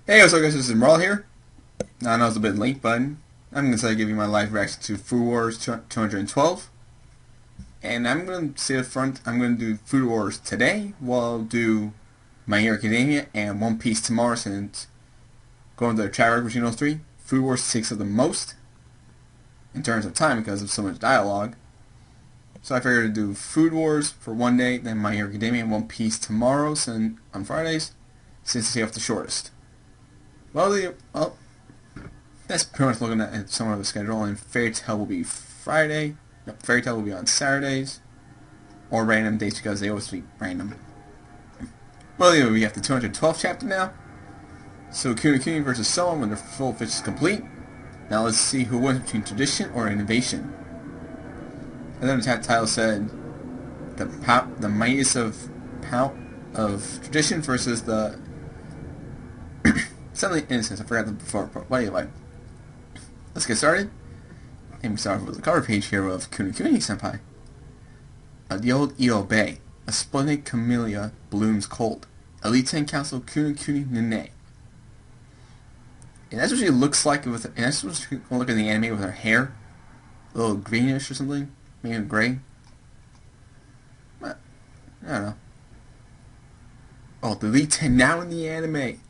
Hey, what's up guys, this is Marl here. Now, I know it's a bit late, but I'm going to give you my live reaction to Food Wars 212. And I'm going to say up front, I'm going to do Food Wars today, while I'll do My Hero Academia and One Piece tomorrow, since going to the track between those three, Food Wars takes up the most in terms of time because of so much dialogue. So I figured to do Food Wars for one day, then My Hero Academia and One Piece tomorrow, on Fridays, since it's off the shortest. Well, that's pretty much looking at some of the schedule, and Fairy Tail will be Friday. No, Fairy Tail will be on Saturdays, or random dates because they always be random. Well, anyway, we have the 212th chapter now. So Kuni Kuni versus Someone when their full fish is complete. Now let's see who wins between tradition or innovation. And then the title said the mightiest of tradition versus the something innocence. I forgot the before. But anyway, let's get started. And we start with the cover page here of Kuni Kuni Senpai. The old Io Bay, a splendid camellia blooms cold. Elite 10 Council Kuni Kuni Nene. And that's what she looks like with. And that's what she will look in the anime with her hair, a little greenish or something, maybe gray. But, I don't know. Oh, the Elite 10 now in the anime.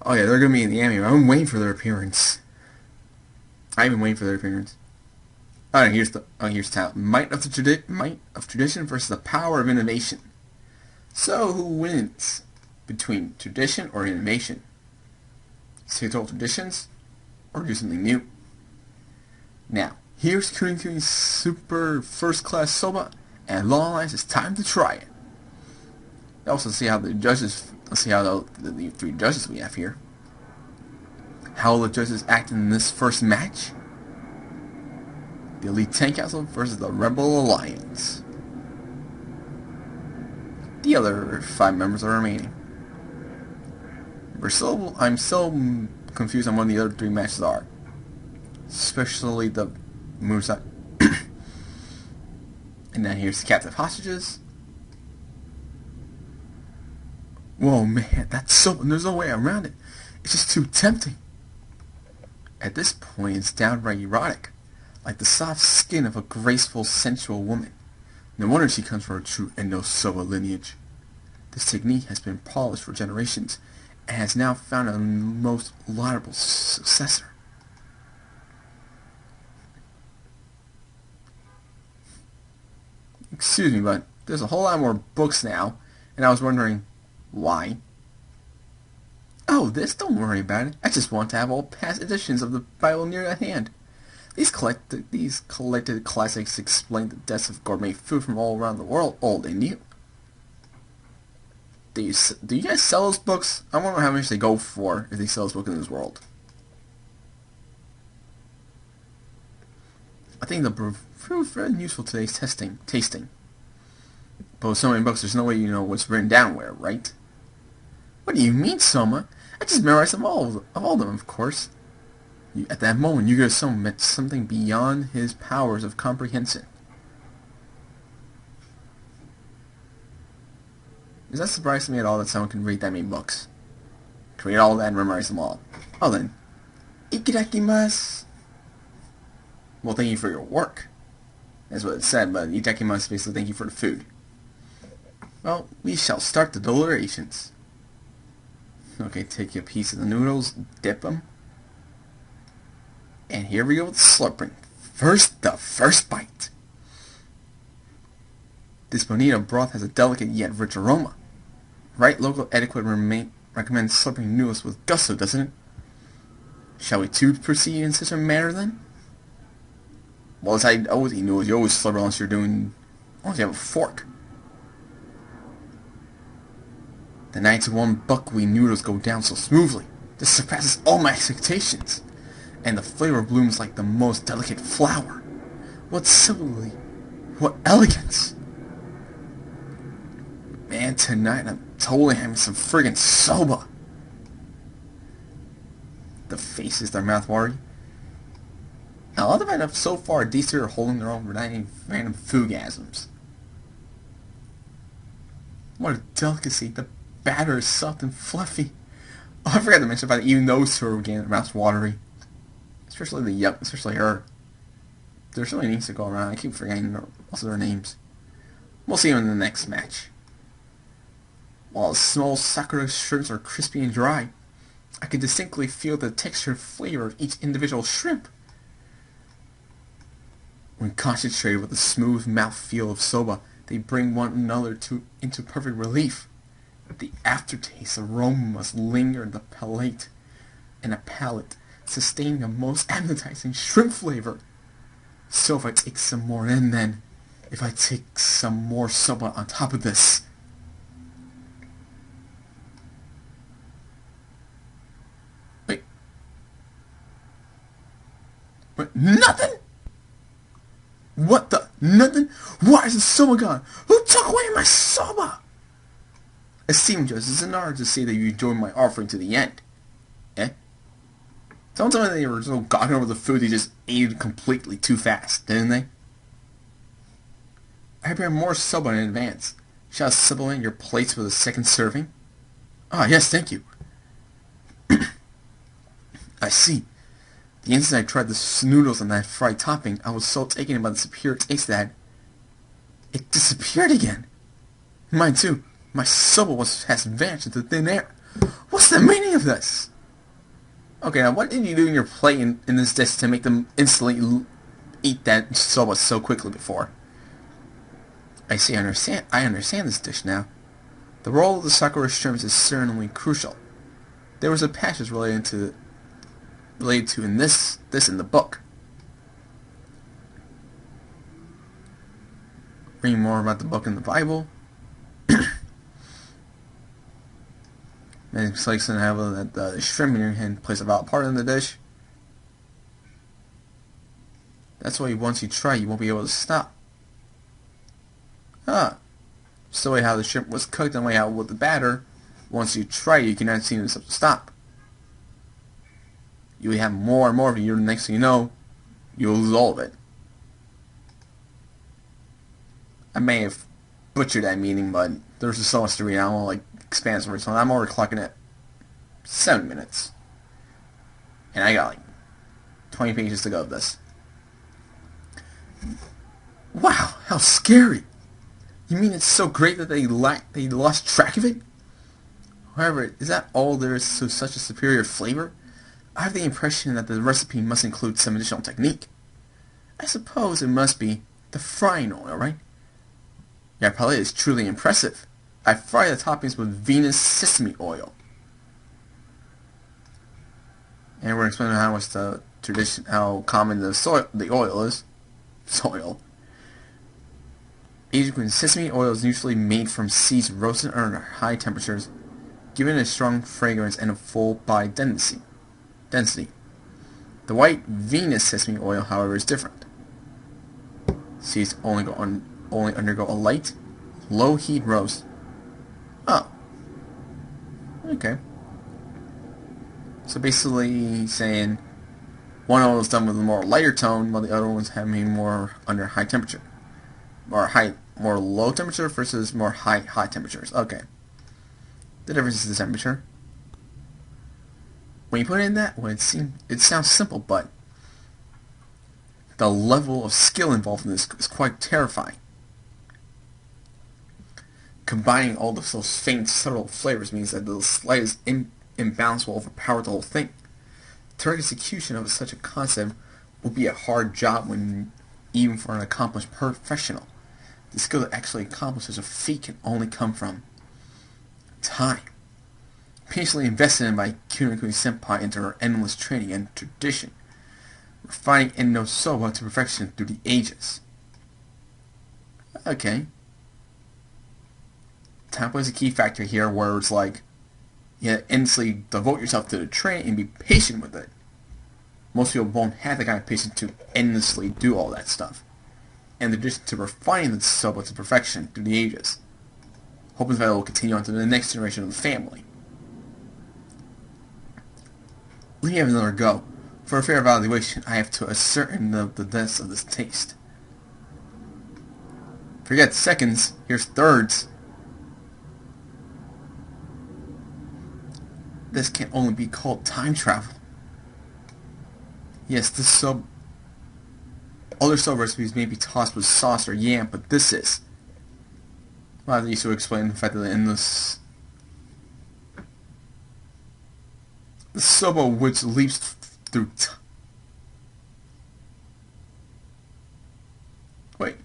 Oh yeah, they're gonna be in the anime. I'm waiting for their appearance. I've been waiting for their appearance. Alright, here's talent. Might of tradition versus the power of innovation. So who wins between tradition or innovation? Stick to old traditions or do something new? Now, here's Kuni Kuni's super first class soba, and long lines, it's time to try it. Also see how the judges. Let's see how the three judges we have here. How will the judges act in this first match? The Elite 10 Council versus the Rebel Alliance. The other 5 members are remaining. I'm still confused on what the other 3 matches are. Especially the moveset. And then here's the captive hostages. Whoa, man, that's so... There's no way around it. It's just too tempting. At this point, it's downright erotic, like the soft skin of a graceful, sensual woman. No wonder she comes from a true Endo-Soba lineage. This technique has been polished for generations, and has now found a most laudable successor. Excuse me, but there's a whole lot more books now, and I was wondering... why? Oh, don't worry about it. I just want to have all past editions of the Bible near at hand. These collected classics explain the deaths of gourmet food from all around the world, old and new. Do you guys sell those books? I wonder how much they go for if they sell this book in this world. I think they'll prove very useful to today's tasting. But with so many books, there's no way you know what's written down where, right? What do you mean, Soma? I just memorized all of them, of course. At that moment, you could Soma met something beyond his powers of comprehension. Is that surprising me at all that someone can read that many books? Can read all that and memorize them all. Oh then, itadakimasu. Well, thank you for your work. That's what it said, but itadakimasu basically thank you for the food. Well, we shall start the deliberations. Okay, take a piece of the noodles, dip them. And here we go with the slurping. First, the first bite. This bonito broth has a delicate yet rich aroma. Right local etiquette recommends slurping noodles with gusto, doesn't it? Shall we too proceed in such a manner then? Well, as I always eat noodles, you always slurp unless you have a fork. The 91 buckwheat noodles go down so smoothly. This surpasses all my expectations. And the flavor blooms like the most delicate flower. What subtlety. What elegance. Man, tonight I'm totally having some friggin' soba. The faces, their mouth watering. Now, I love the fact that so far these 3 are holding their own without any random foodgasms. What a delicacy. The batter is soft and fluffy, Oh, I forgot to mention about it. Even those two are getting mouth watery. Especially her. There's so many names to go around. I keep forgetting most of their names. We'll see them in the next match. While small Sakura shrimps are crispy and dry, I can distinctly feel the texture and flavor of each individual shrimp. When concentrated with the smooth mouthfeel of soba, they bring one another into perfect relief. The aftertaste aroma must linger in the palate, sustaining a most appetizing shrimp flavor. So if I take some more in, then if I take some more soba on top of this. Wait. Nothing? What the? Nothing? Why is the soba gone? Who took away my soba? Esteemed judge, it's an honor to see that you enjoyed my offering to the end. Eh? Don't tell me they were so gawking over the food they just ate completely too fast, didn't they? I prepared more soba in advance. Shall I supplement your plates with a second serving? Ah, yes, thank you. I see. The instant I tried the noodles and that fried topping, I was so taken by the superior taste that it disappeared again. Mine too. My soba has vanished into thin air. What's the meaning of this? Okay, now what did you do in your plate in this dish to make them instantly eat that soba so quickly before? I see, I understand this dish now. The role of the Sakura shrimps is certainly crucial. There was a passage related to in this in the book. Reading more about the book in the Bible. Many mistakes in have that the shrimp in your hand plays a vital part in the dish. That's why once you try, you won't be able to stop. It's the way how the shrimp was cooked and the way how with the batter. Once you try, you cannot seem to stop. You have more and more of it. The next thing you know, you'll lose all of it. I may have butchered that meaning, but there's just so much to read. I don't want to expand over so I'm already clocking at 7 minutes. And I got 20 pages to go of this. Wow, how scary! You mean it's so great that they lost track of it? However, is that all there is to such a superior flavor? I have the impression that the recipe must include some additional technique. I suppose it must be the frying oil, right? Your palate is truly impressive. I fry the toppings with Venus sesame oil. And we're explaining how much the tradition, how common the oil is. Soil. Aged with sesame oil is usually made from seeds roasted under high temperatures, giving it a strong fragrance and a full body density. The white Venus sesame oil, however, is different. Seeds only undergo a light, low heat roast. Oh. Okay. So basically saying one oil is done with a more lighter tone while the other one's having more under high temperature. More low temperature versus more high temperatures. Okay. The difference is the temperature. When you put it in that way, it sounds simple, but the level of skill involved in this is quite terrifying. Combining all of those faint, subtle flavors means that the slightest imbalance will overpower the whole thing. The execution of such a concept will be a hard job even for an accomplished professional. The skill to actually accomplish such a feat can only come from time. Patiently invested in by Kunio-kun Senpai into her endless training and tradition, refining Endo Soba to perfection through the ages. Okay. Time plays a key factor here where it's you endlessly devote yourself to the training and be patient with it. Most people won't have the kind of patience to endlessly do all that stuff. And in addition to refining the soba to perfection through the ages, hoping that it will continue on to the next generation of the family. Let me have another go. For a fair evaluation, I have to ascertain the depth of this taste. Forget seconds, here's thirds. This can only be called time travel. Yes, other sub recipes may be tossed with sauce or yam, but this is. Well, I used to explain the fact that in the soba which leaps through wait.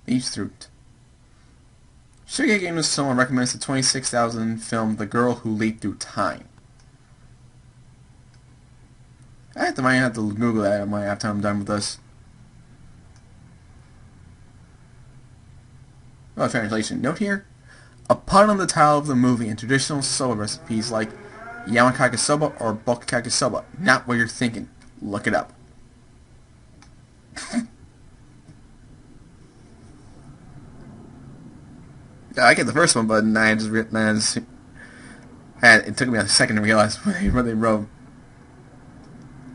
Leaps through Shugeki Game Someone recommends the 26,000 film The Girl Who Leaped Through Time. Might have to Google that after I'm done with this. Oh, translation note here. A pun on the title of the movie and traditional soba recipes like Yamakake soba or Bokkake soba. Not what you're thinking. Look it up. I get the first one, but it took me a second to realize what they wrote.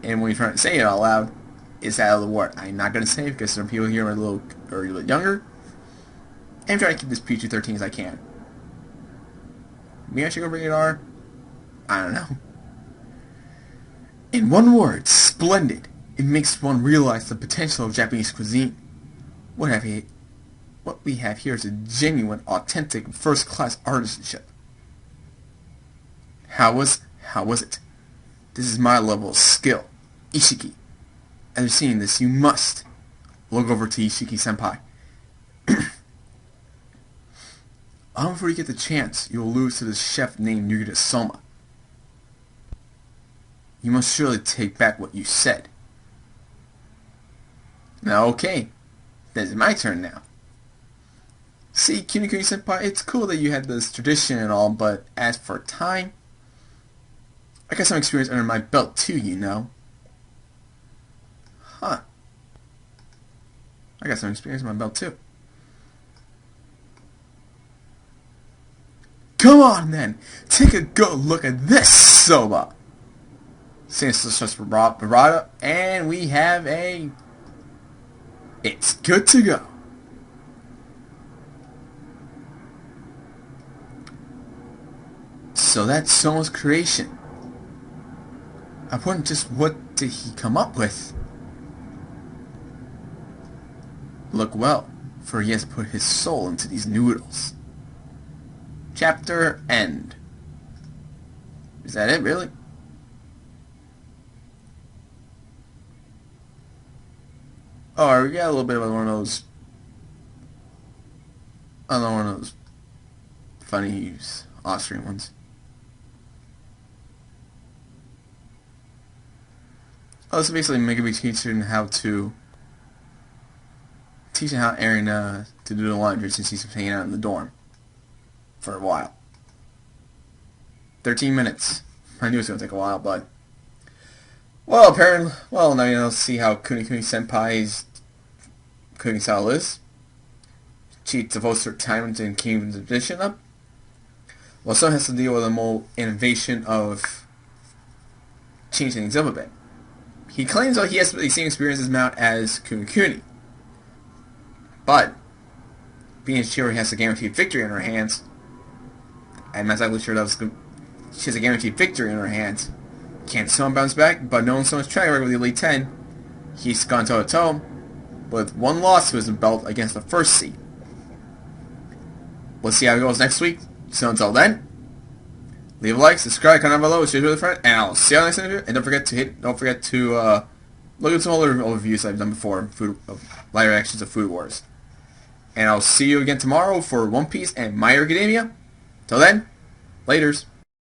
And when you're trying to say it out loud, it's out of the word. I'm not going to say it because some people here are a little younger. I'm trying to keep this PG-13 as I can. Maybe I should go rated R? I don't know. In one word, splendid. It makes one realize the potential of Japanese cuisine. What we have here is a genuine, authentic, first-class artisanship. How was it? This is my level of skill. Ishiki. After seeing this, you must look over to Ishiki-senpai. Before you get the chance, you will lose to this chef named Yurita Soma. You must surely take back what you said. Now, okay. This is my turn now. See, Kunio-Senpai, it's cool that you had this tradition and all, but as for time, I got some experience under my belt too, you know. Huh. I got some experience under my belt too. Come on then, take a good look at this soba. Since it's just barada, and we have it's good to go. So that's Soma's creation. I wonder just what did he come up with? Look well, for he has put his soul into these noodles. Chapter end. Is that it, really? Oh, we got a little bit of one of those. Another one of those funny Austrian ones. Oh, so basically, Megumi teaching how Aaron to do the laundry since he's hanging out in the dorm for a while. 13 minutes. I knew it was going to take a while, but now you know, see how Kunio-Senpai's cooking style is. She devotes her time into keeping the tradition up. Well, some has to deal with the more innovation of changing things up a bit. He claims that he has the same experience as Mount as Kunio-Kuni. But, being sure he has a guaranteed victory in her hands, I'm not exactly sure she has a guaranteed victory in her hands. Can't Soma bounce back, but knowing Soma's track record with the Elite 10, he's gone toe-to-toe with one loss to his belt against the first seed. We'll see how it goes next week. So until then, leave a like, subscribe, comment down below, share with a friend, and I'll see you on the next interview. And don't forget to look at some other overviews I've done before, live reactions of Food Wars. And I'll see you again tomorrow for One Piece and My Hero Academia. Till then, laters.